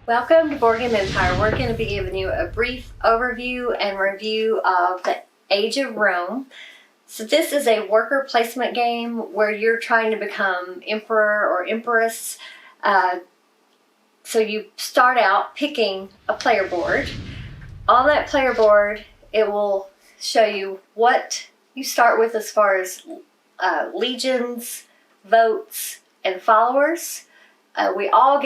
Welcome to Board Game Empire. We're going to be giving you a brief overview and review of the Age of Rome. So this is a worker placement game where you're trying to become emperor or empress. So you start out picking a player board. On that player board, it will show you what you start with as far as legions, votes, and followers. We all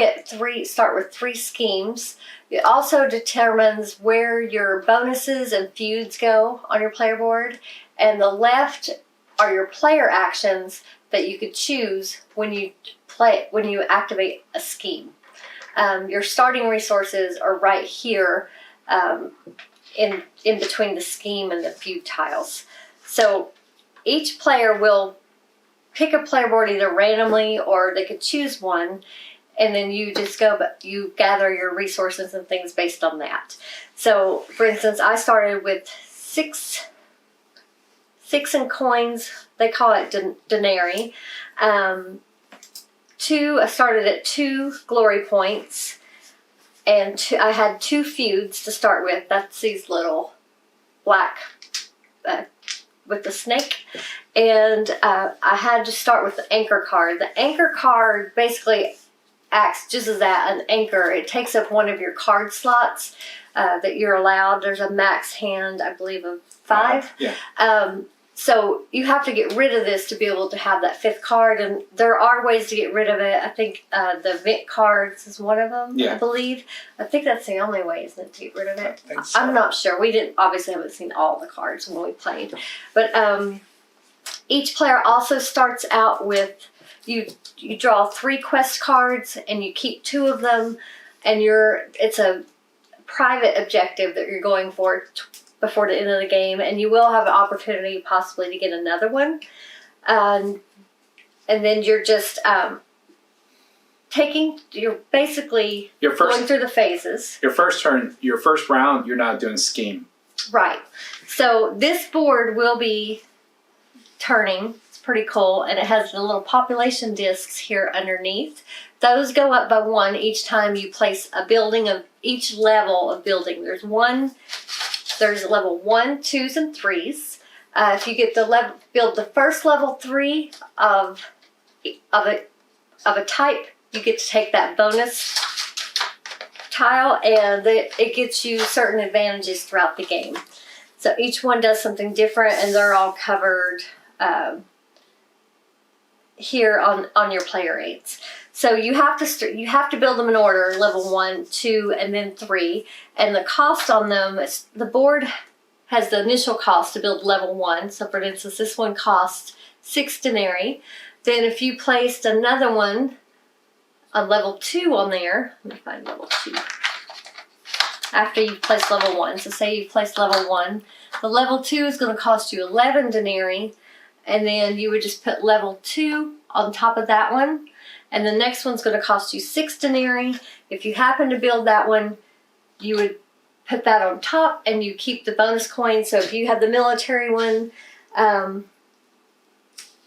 start with 3 schemes. It also determines where your bonuses and feuds go on your player board. And the left are your player actions that you could choose when you activate a scheme. Your starting resources are right here in between the scheme and the feud tiles. So each player will pick a player board either randomly or they could choose one, and then you just you gather your resources and things based on that. So for instance, I started with six in coins, they call it denarii. I started at 2 glory points, and I had 2 feuds to start with. That's these little black with the snake. And I had to start with the anchor card. The anchor card basically acts just as that, an anchor. It takes up one of your card slots that you're allowed. There's a max hand, I believe, of 5. So you have to get rid of this to be able to have that 5th card, and there are ways to get rid of it. I think the event cards is one of them, I believe. I think that's the only way, isn't it, to get rid of it? I think so. I'm not sure. We obviously haven't seen all the cards when we played. But each player also starts out with, you draw 3 quest cards, and you keep 2 of them, and it's a private objective that you're going for before the end of the game, and you will have an opportunity possibly to get another one. And then you're just you're basically going through the phases. Your first round, you're not doing scheme. Right. So this board will be turning. It's pretty cool, and it has the little population discs here underneath. Those go up by 1 each time you place a building of each level of building. There's level 1, 2s, and 3s. If you get build the first level 3 of a type, you get to take that bonus tile, and it gets you certain advantages throughout the game. So each one does something different, and they're all covered here on your player aids. So you have to build them in order: level 1, 2, and then 3. And the cost on them is, the board has the initial cost to build level 1. So for instance, this one costs 6 denarii. Then if you placed another one on level 2 on there, let me find level 2. After you've placed level 1, so say you've placed level 1, the level 2 is going to cost you 11 denarii, and then you would just put level 2 on top of that one, and the next one's going to cost you 6 denarii. If you happen to build that one, you would put that on top, and you keep the bonus coin. So if you have the military one,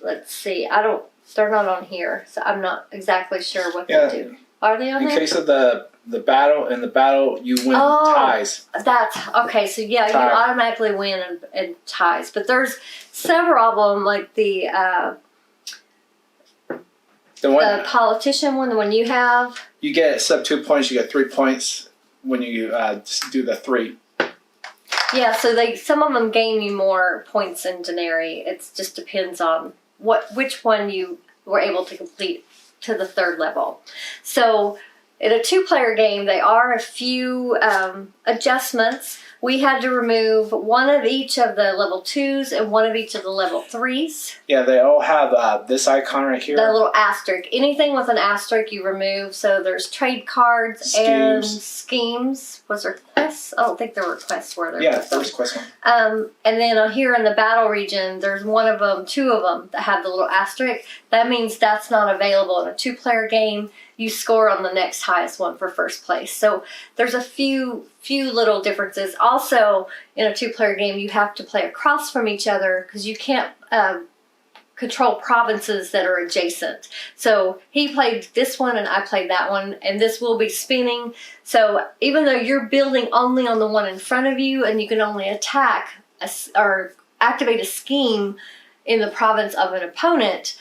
let's see, they're not on here, so I'm not exactly sure what they do. Are they on there? In case of the battle, you win ties. That's okay. So yeah, you automatically win in ties. But there's several of them, like the politician one, the one you have. You get sub 2 points. You get 3 points when you do the 3. Yeah, so some of them gain you more points in denarii. It just depends on which one you were able to complete to the 3rd level. So in a 2-player game, there are a few adjustments. We had to remove 1 of each of the level 2s and 1 of each of the level 3s. Yeah, they all have this icon right here. That little asterisk. Anything with an asterisk you remove. So there's trade cards and schemes. Was there quests? I don't think there were quests, were there? Yeah, there was quests. And then here in the battle region, there's 2 of them that have the little asterisk. That means that's not available in a 2-player game. You score on the next highest one for first place. So there's a few little differences. Also, in a 2-player game, you have to play across from each other because you can't control provinces that are adjacent. So he played this one and I played that one, and this will be spinning. So even though you're building only on the one in front of you and you can only attack or activate a scheme in the province of an opponent,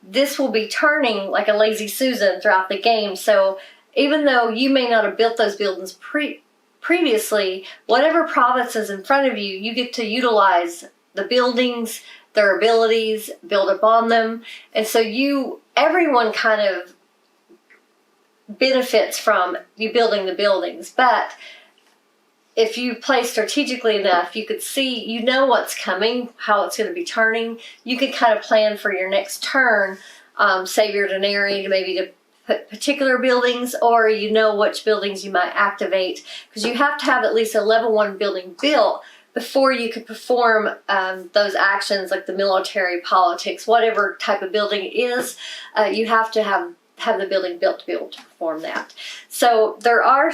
this will be turning like a lazy Susan throughout the game. So even though you may not have built those buildings previously, whatever province is in front of you, you get to utilize the buildings, their abilities, build upon them. And so everyone kind of benefits from you building the buildings. But if you play strategically enough, you could see, you know what's coming, how it's going to be turning. You could kind of plan for your next turn, save your denarii maybe to put particular buildings, or you know which buildings you might activate, because you have to have at least a level 1 building built before you could perform those actions like the military, politics, whatever type of building it is. You have to have the building built to be able to perform that. So there are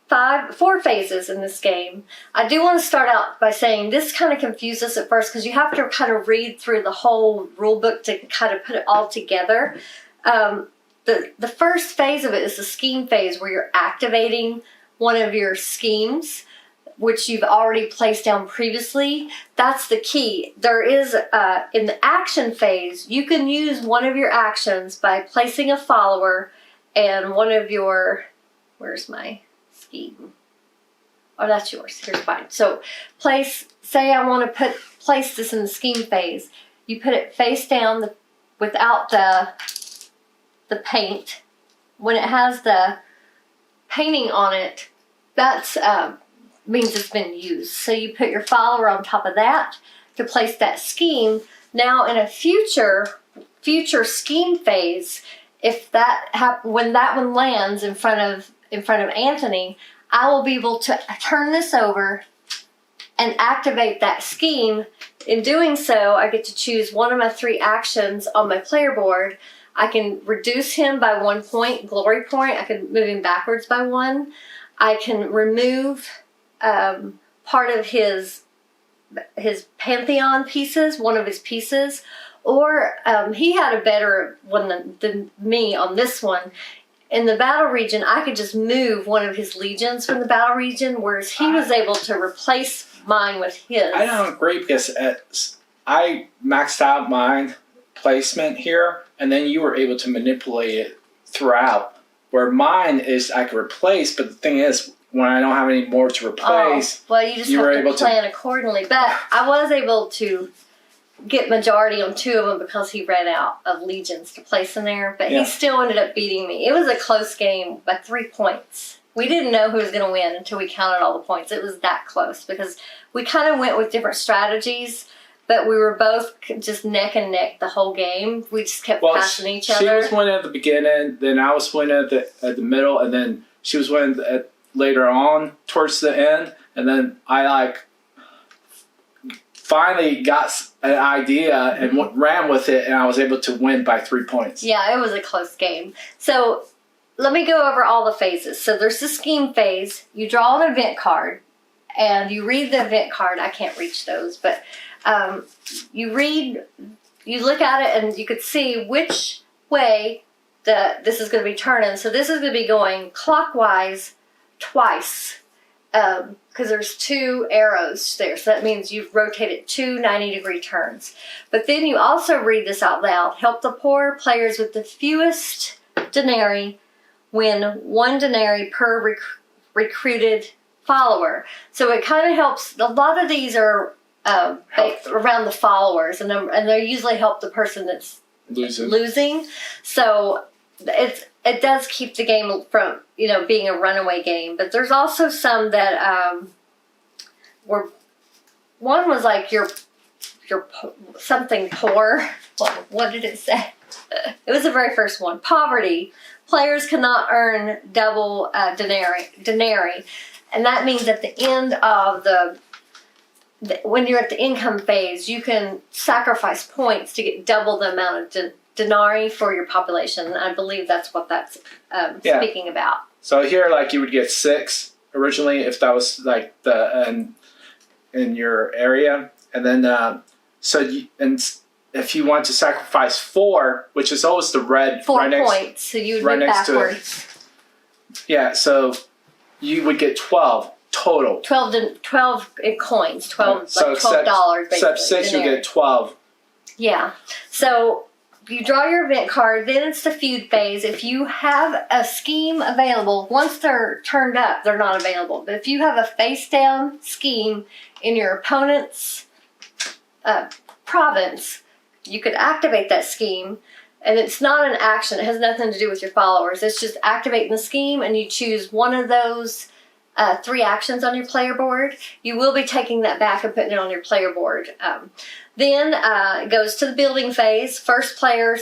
4 phases in this game. I do want to start out by saying this kind of confused us at first because you have to kind of read through the whole rule book to kind of put it all together. The first phase of it is the scheme phase, where you're activating one of your schemes, which you've already placed down previously. That's the key. There is, in the action phase, you can use one of your actions by placing a follower and one of your, where's my scheme? Oh, that's yours. Here's fine. So say I want to place this in the scheme phase. You put it face down without the paint. When it has the painting on it, that's means it's been used. So you put your follower on top of that to place that scheme. Now in a future scheme phase, if when that one lands in front of Anthony, I will be able to turn this over and activate that scheme. In doing so, I get to choose one of my 3 actions on my player board. I can reduce him by 1 point, glory point. I can move him backwards by 1. I can remove part of his pantheon pieces, one of his pieces, or he had a better one than me on this one. In the battle region, I could just move one of his legions from the battle region, whereas he was able to replace mine with his. I don't agree because I maxed out mine placement here, and then you were able to manipulate it throughout. Where mine is I can replace, but the thing is, when I don't have any more to replace, well, you just have to plan accordingly. But I was able to get majority on 2 of them because he ran out of legions to place in there. But he still ended up beating me. It was a close game by 3 points. We didn't know who was going to win until we counted all the points. It was that close because we kind of went with different strategies. But we were both just neck and neck the whole game. We just kept passing each other. She was winning at the beginning, then I was winning at the middle, and then she was winning later on towards the end. And then I finally got an idea and ran with it, and I was able to win by 3 points. Yeah, it was a close game. So let me go over all the phases. So there's the scheme phase. You draw an event card, and you read the event card. I can't reach those, but you look at it, and you could see which way this is going to be turning. So this is going to be going clockwise twice, because there's 2 arrows there. So that means you've rotated 2 90-degree turns. But then you also read this out loud. Help the poor players with the fewest denarii win 1 denarii per recruited follower. So it kind of helps. A lot of these are around the followers, and they usually help the person that's losing. So it does keep the game from being a runaway game. But there's also some that were, one was like you're something poor. What did it say? It was the very first one. Poverty. Players cannot earn double denarii, and that means at the end of when you're at the income phase, you can sacrifice points to get double the amount of denarii for your population. I believe that's what that's speaking about. So here, you would get 6 originally if that was in your area, and then if you want to sacrifice 4, which is always the red 4 right next, points, so you would right move next to it. backwards. Yeah, so you would get 12 total. 12 in coins, 12 So like $12 basically. Except 6, you get 12. Yeah. So you draw your event card, then it's the feud phase. If you have a scheme available, once they're turned up, they're not available. But if you have a face down scheme in your opponent's province, you could activate that scheme. And it's not an action. It has nothing to do with your followers. It's just activating the scheme, and you choose one of those 3 actions on your player board. You will be taking that back and putting it on your player board. Then it goes to the building phase. First player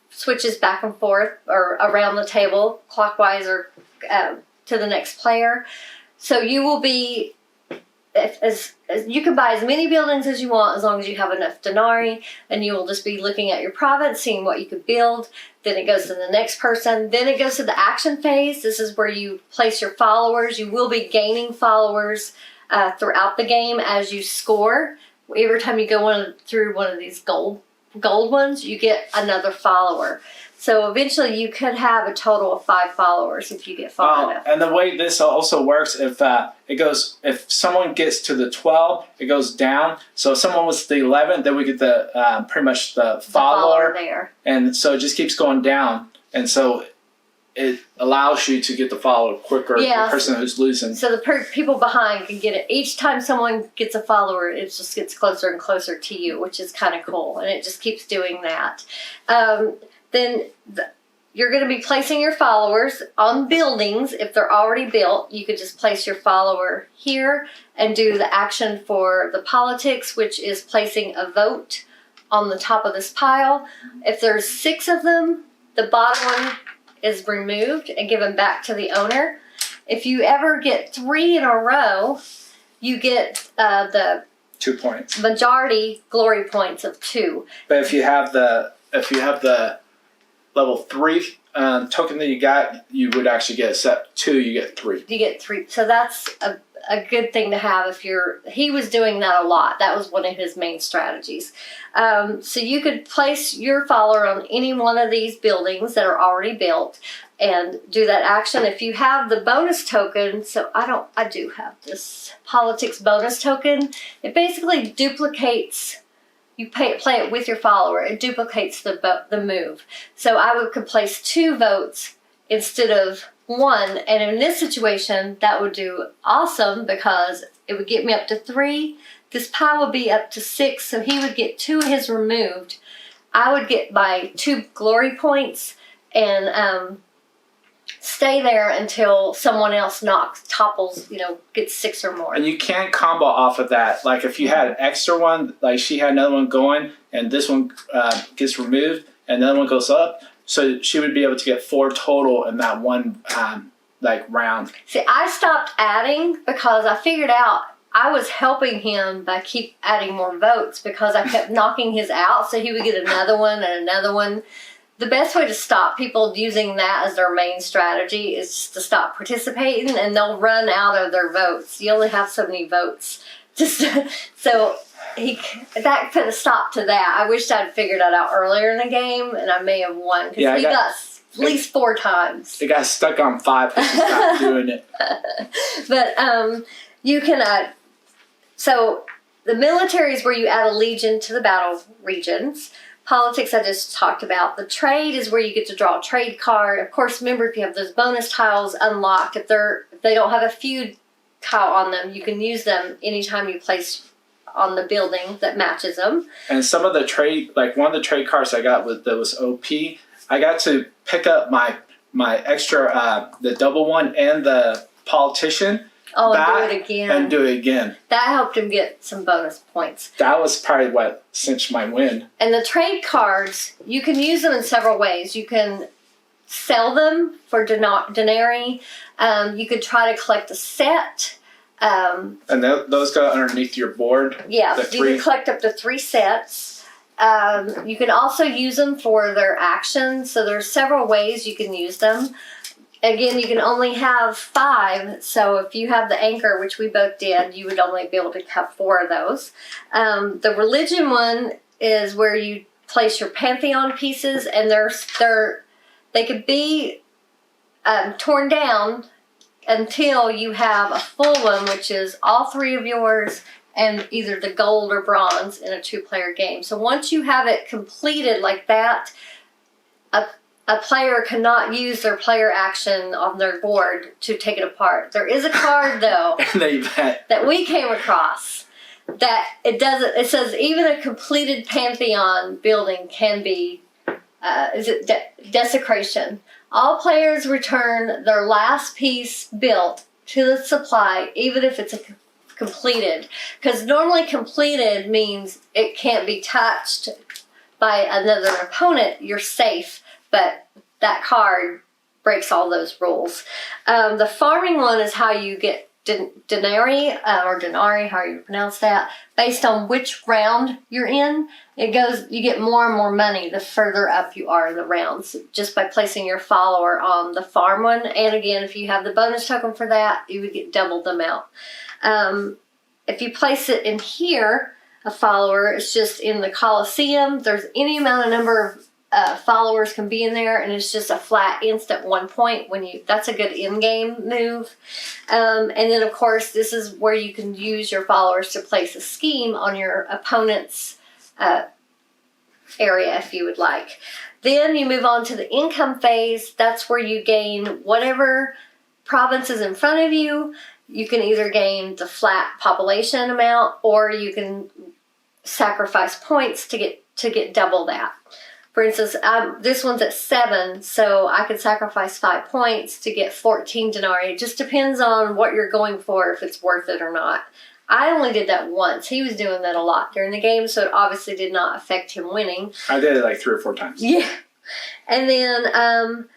switches back and forth or around the table, clockwise or to the next player. So you will be, as you can buy as many buildings as you want as long as you have enough denarii, and you will just be looking at your province, seeing what you could build. Then it goes to the next person. Then it goes to the action phase. This is where you place your followers. You will be gaining followers throughout the game as you score. Every time you go through one of these gold ones, you get another follower. So eventually you could have a total of 5 followers if you get far enough. And the way this also works, if someone gets to the 12, it goes down. So if someone was the 11, then we get the pretty much the follower there. And so it just keeps going down. And so it allows you to get the follower quicker, the person who's losing. So the people behind can get it. Each time someone gets a follower, it just gets closer and closer to you, which is kind of cool. And it just keeps doing that. Then you're going to be placing your followers on buildings. If they're already built, you could just place your follower here and do the action for the politics, which is placing a vote on the top of this pile. If there's 6 of them, the bottom one is removed and given back to the owner. If you ever get 3 in a row, you get the 2 points. Majority glory points of 2. But if you have the level 3 token that you got, you would actually get set 2. You get 3. You get 3. So that's a good thing to have if he was doing that a lot. That was one of his main strategies. So you could place your follower on any one of these buildings that are already built and do that action. If you have the bonus token, so I do have this politics bonus token. It basically duplicates. You play it with your follower. It duplicates the move. So I could place 2 votes instead of 1. And in this situation, that would do awesome because it would get me up to 3. This pile would be up to 6. So he would get 2 of his removed. I would get my 2 glory points and stay there until someone else topples, gets 6 or more. And you can't combo off of that. Like if you had an extra one, like she had another one going, and this one gets removed, and the other one goes up, so she would be able to get 4 total in that one round. See, I stopped adding because I figured out I was helping him by keep adding more votes because I kept knocking his out, so he would get another one and another one. The best way to stop people using that as their main strategy is just to stop participating, and they'll run out of their votes. You only have so many votes. So that put a stop to that. I wish I'd figured that out earlier in the game, and I may have won because he got at least 4 times. It got stuck on 5 because he stopped doing it. But you can. So the military is where you add a legion to the battle regions. Politics I just talked about. The trade is where you get to draw a trade card. Of course, remember if you have those bonus tiles unlocked, if they don't have a feud tile on them, you can use them anytime you place on the building that matches them. And some of the trade, like one of the trade cards I got that was OP, I got to pick up my extra the double one and the politician. Oh, and do it again. That helped him get some bonus points. That was probably what cinched my win. And the trade cards, you can use them in several ways. You can sell them for denarii. You could try to collect a set. And those go underneath your board? Yeah, you can collect up to 3 sets. You can also use them for their actions. So there's several ways you can use them. Again, you can only have 5, so if you have the anchor, which we both did, you would only be able to have 4 of those. The religion one is where you place your Pantheon pieces, and they could be torn down until you have a full one, which is all 3 of yours and either the gold or bronze in a 2-player game. So once you have it completed like that, a player cannot use their player action on their board to take it apart. There is a card though that we came across that it says even a completed Pantheon building can be desecration. All players return their last piece built to the supply, even if it's completed. Because normally completed means it can't be touched by another opponent. You're safe, but that card breaks all those rules. The farming one is how you get denarii, or denari, how you pronounce that, based on which round you're in. You get more and more money the further up you are in the rounds, just by placing your follower on the farm one. And again, if you have the bonus token for that, you would get double the amount. If you place it in here, a follower, it's just in the Colosseum. There's any amount of number of followers can be in there, and it's just a flat instant 1 point that's a good in-game move. And then of course this is where you can use your followers to place a scheme on your opponent's area if you would like. Then you move on to the income phase. That's where you gain whatever province is in front of you. You can either gain the flat population amount, or you can sacrifice points to get double that. For instance, this one's at 7, so I could sacrifice 5 points to get 14 denarii. It just depends on what you're going for, if it's worth it or not. I only did that once. He was doing that a lot during the game, so it obviously did not affect him winning. I did it like 3 or 4 times. Yeah. And then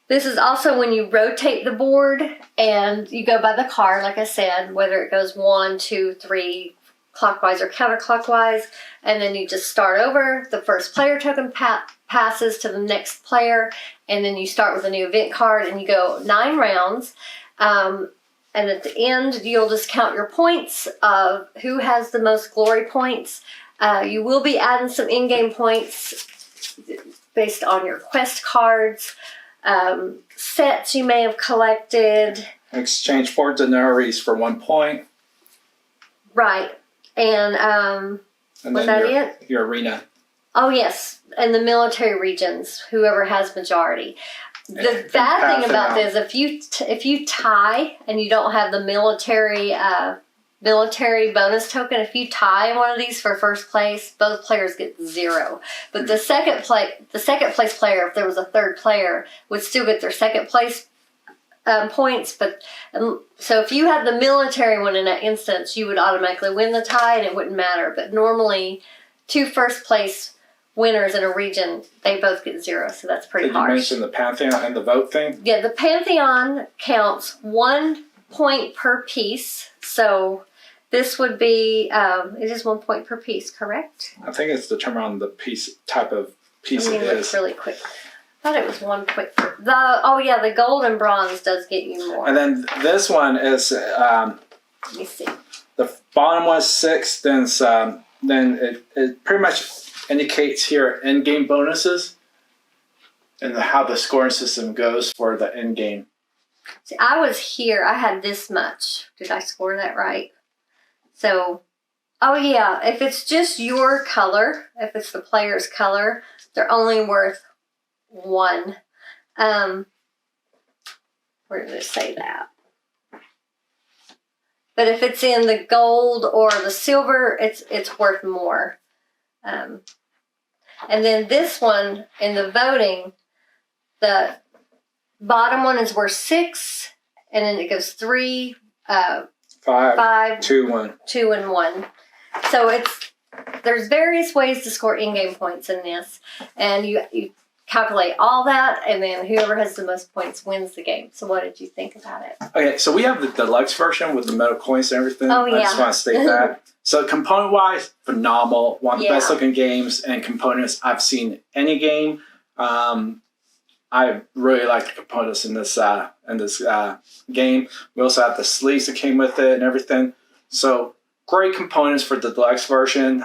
this is also when you rotate the board, and you go by the card, like I said, whether it goes 1, 2, 3, clockwise or counterclockwise, and then you just start over. The first player token passes to the next player, and then you start with a new event card, and you go 9 rounds. And at the end, you'll just count your points of who has the most glory points. You will be adding some in-game points based on your quest cards, sets you may have collected. Exchange 4 denaries for 1 point. Right. And was that it? Your arena. Oh, yes. And the military regions, whoever has majority. The bad thing about this, if you tie and you don't have the military bonus token, if you tie one of these for first place, both players get 0. But the second place player, if there was a third player, would still get their second place points. But so if you had the military one in that instance, you would automatically win the tie, and it wouldn't matter. But normally, 2 first place winners in a region, they both get 0, so that's pretty harsh. Did you mention the Pantheon and the vote thing? Yeah, the Pantheon counts 1 point per piece. So this would be, it is 1 point per piece, correct? I think it's determined on the type of piece it is. Let me look really quick. I thought it was 1 point per, the gold and bronze does get you more. And then this one is, let me see. The bottom one is 6, then it pretty much indicates here in-game bonuses and how the scoring system goes for the in-game. See, I was here. I had this much. Did I score that right? So, oh yeah, if it's just your color, if it's the player's color, they're only worth 1. Where did it say that? But if it's in the gold or the silver, it's worth more. And then this one, in the voting, the bottom one is worth 6, and then it goes 3, 5, 2, 1. 2, and 1. So there's various ways to score in-game points in this, and you calculate all that, and then whoever has the most points wins the game. So what did you think about it? Okay, so we have the deluxe version with the metal coins and everything. Oh, yeah. I just want to state that. So component-wise, phenomenal. One of the best-looking games and components I've seen any game. I really like the components in this game. We also have the sleeves that came with it and everything. So great components for the deluxe version.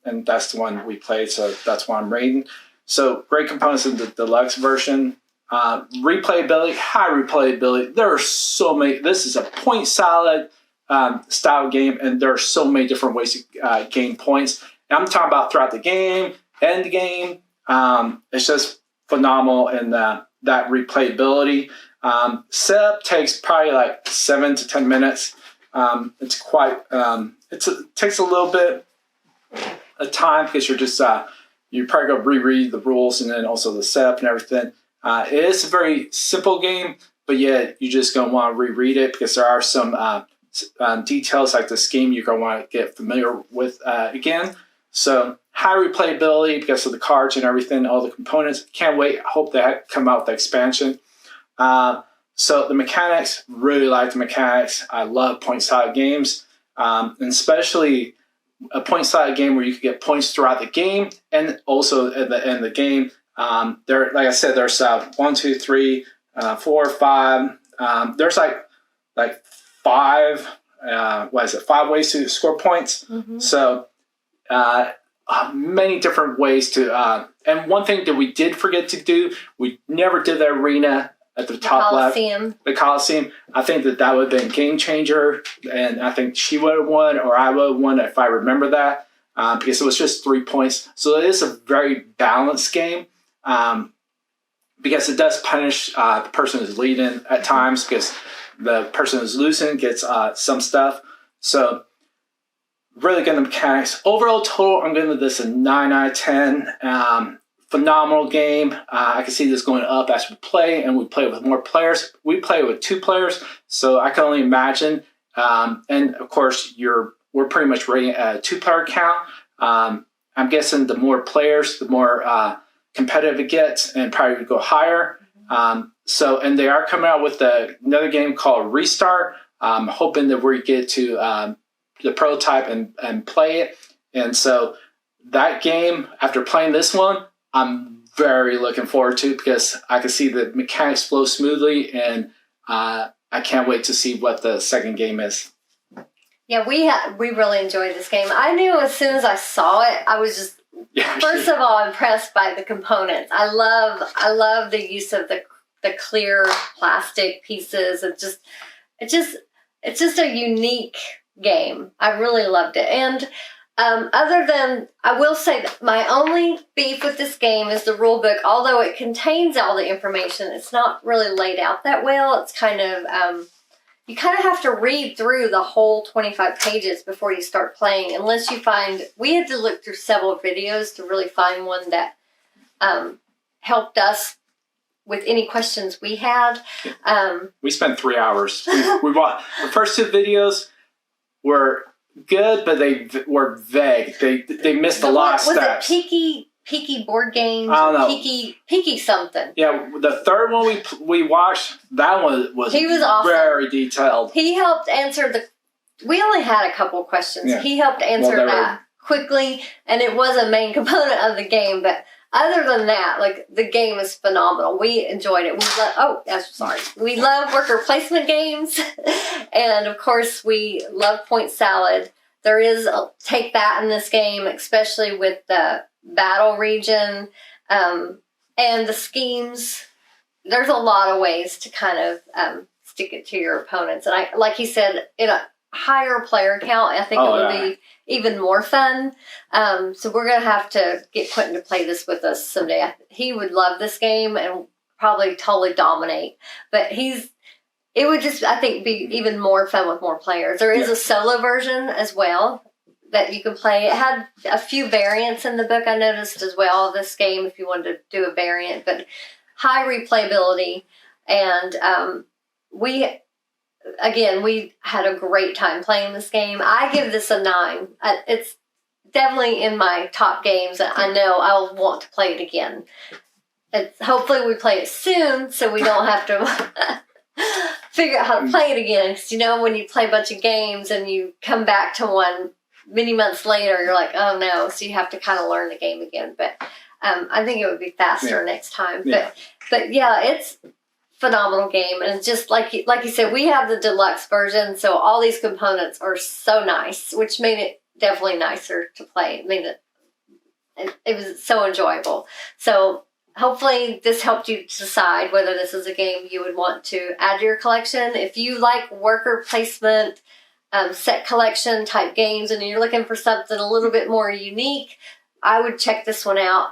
and that's the one we played, so that's why I'm rating. So great components in the deluxe version. Replayability, high replayability. There are so many. This is a point salad style game, and there are so many different ways to gain points. And I'm talking about throughout the game, end game. It's just phenomenal in that replayability. Setup takes probably like 7 to 10 minutes. It's quite. It takes a little bit of time because you're just you probably go reread the rules and then also the setup and everything. It is a very simple game, but yeah, you just gonna want to reread it because there are some details like the scheme you're gonna want to get familiar with again. So high replayability because of the cards and everything, all the components. Can't wait. I hope they come out with the expansion. So the mechanics, really like the mechanics. I love point salad games, and especially a point salad game where you can get points throughout the game and also at the end of the game. There, like I said, there's 1, 2, 3, 4, 5. There's like 5. What is it? 5 ways to score points. Mm-hmm. So many different ways to. And one thing that we did forget to do, we never did the arena at the top left. The Coliseum. I think that would have been a game changer, and I think she would have won or I would have won if I remember that, because it was just 3 points. So it is a very balanced game, because it does punish the person who's leading at times because the person who's losing gets some stuff. So really good mechanics. Overall total, I'm giving this a 9 out of 10. Phenomenal game. I can see this going up as we play, and we play with more players. We play with 2 players, so I can only imagine. And of course, we're pretty much rating at a 2-player count. I'm guessing the more players, the more competitive it gets, and probably would go higher. And they are coming out with another game called Restart. I'm hoping that we get to the prototype and play it. And so that game, after playing this one, I'm very looking forward to because I can see the mechanics flow smoothly, and I can't wait to see what the second game is. Yeah, we really enjoyed this game. I knew as soon as I saw it, I was just first of all impressed by the components. I love the use of the clear plastic pieces. It's just a unique game. I really loved it. And other than, I will say that my only beef with this game is the rule book. Although it contains all the information, it's not really laid out that well. It's kind of, you kind of have to read through the whole 25 pages before you start playing, unless you find, we had to look through several videos to really find one that helped us with any questions we had. We spent 3 hours. We watched the first 2 videos were good, but they were vague. They missed a lot of steps. Was it Peaky board games? I don't know. Peaky something. Yeah, the third one we watched, that one was awesome. Very detailed. He helped answer we only had a couple of questions. Yeah. He helped answer that quickly, and it was a main component of the game, but other than that, like, the game is phenomenal. We enjoyed it. We love worker placement games. And of course, we love point salad. There is take that in this game, especially with the battle region, and the schemes. There's a lot of ways to kind of stick it to your opponents. And like he said, in a higher player count, I think it would be even more fun. So we're going to have to get Quentin to play this with us someday. He would love this game and probably totally dominate. But it would just, I think, be even more fun with more players. There is a solo version as well that you can play. It had a few variants in the book, I noticed as well, of this game, if you wanted to do a variant. But high replayability. And we had a great time playing this game. I give this a 9. It's definitely in my top games. I know I'll want to play it again. Hopefully we play it soon so we don't have to figure out how to play it again. Because, when you play a bunch of games and you come back to one many months later, you're like, oh no. So you have to kind of learn the game again. But I think it would be faster next time. Yeah. But yeah, it's phenomenal game, and just like you said, we have the deluxe version, so all these components are so nice, which made it definitely nicer to play. It made it it was so enjoyable. So hopefully this helped you decide whether this is a game you would want to add to your collection. If you like worker placement, set collection type games, and you're looking for something a little bit more unique, I would check this one out.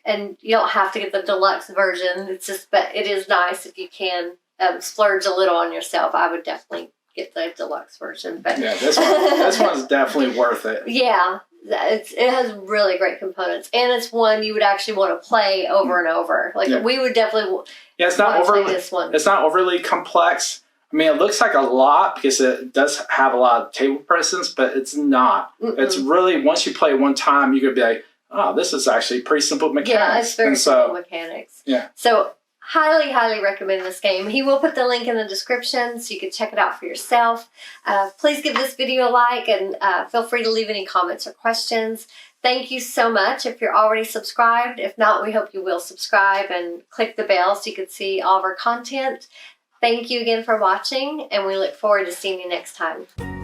And you don't have to get the deluxe version. It's just, but it is nice if you can splurge a little on yourself. I would definitely get the deluxe version. But yeah, this one's definitely worth it. Yeah. It has really great components, and it's one you would actually want to play over and over. Like we would definitely. Yeah, it's not overly. Play this one. It's not overly complex. I mean, it looks like a lot because it does have a lot of table presence, but it's not. It's really, once you play it one time, you could be like, oh, this is actually pretty simple mechanics. Yeah, it's very simple mechanics. Yeah. So highly, highly recommend this game. He will put the link in the description so you can check it out for yourself. Please give this video a like, and feel free to leave any comments or questions. Thank you so much if you're already subscribed. If not, we hope you will subscribe and click the bell so you can see all of our content. Thank you again for watching, and we look forward to seeing you next time.